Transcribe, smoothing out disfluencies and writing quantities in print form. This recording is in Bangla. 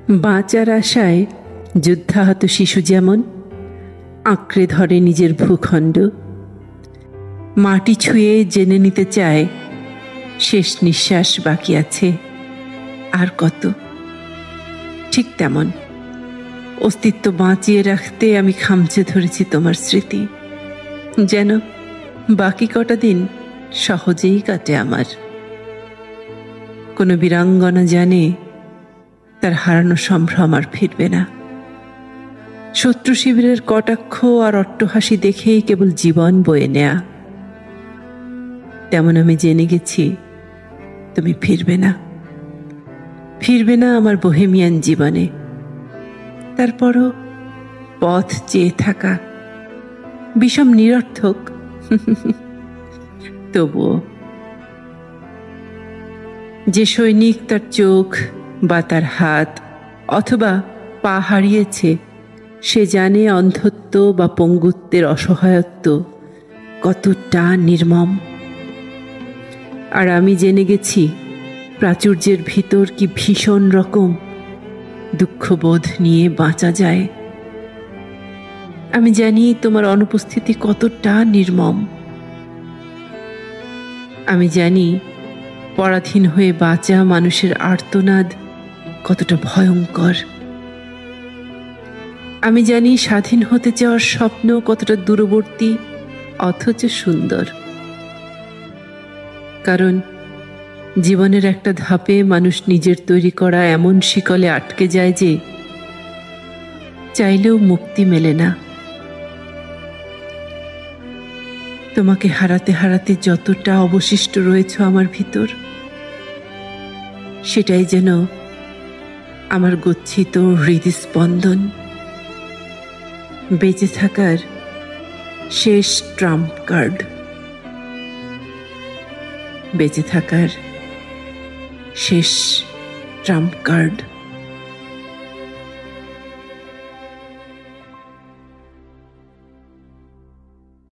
বাঁচার আশায় যুদ্ধাহত শিশু যেমন আঁকড়ে ধরে নিজের ভূখণ্ড, মাটি ছুঁয়ে জেনে নিতে চায় শেষ নিঃশ্বাস বাকি আছে আর কত। ঠিক তেমন অস্তিত্ব বাঁচিয়ে রাখতে আমি খামচে ধরেছি তোমার স্মৃতি, যেন বাকি কটা দিন সহজেই কাটে আমার। কোনো বীরাঙ্গনা জানে তার হারানো সম্ভ্রম আর ফিরবে না। শত্রু শিবিরের কটাক্ষ আর অট্টহাসি দেখেই কেবল জীবন বয়ে নেয়া। তেমন আমি জেনে গেছি তুমি ফিরবে না, ফিরবে না আমার বোহেমিয়ান জীবনে। তারপরও পথ চেয়ে থাকা বিষম নিরর্থক, তবুও যে সৈনিক তার চোখ বা তার হাত অথবা পা হারিয়েছে, সে জানে অন্ধত্ব বা পঙ্গুত্বের অসহায়ত্ব কতটা নির্মম। আর আমি জেনে গেছি প্রাচুর্যের ভিতর কি ভীষণ রকম দুঃখবোধ নিয়ে বাঁচা যায়। আমি জানি তোমার অনুপস্থিতি কতটা নির্মম। আমি জানি পরাধীন হয়ে বাঁচা মানুষের আর্তনাদ কতটা ভয়ঙ্কর। আমি জানি স্বাধীন হতে চাওয়ার স্বপ্ন কতটা দূরবর্তী অথচ সুন্দর। কারণ জীবনের একটা ধাপে মানুষ নিজের তৈরি করা এমন শিকলে আটকে যায় যে চাইলেও মুক্তি মেলে না। তোমাকে হারাতে হারাতে যতটা অবশিষ্ট রয়েছে আমার ভিতর, সেটাই যেন আমার গচ্ছিত হৃদস্পন্দন, বেঁচে থাকার শেষ ট্রাম্প কার্ড, বেঁচে থাকার শেষ ট্রাম্প কার্ড।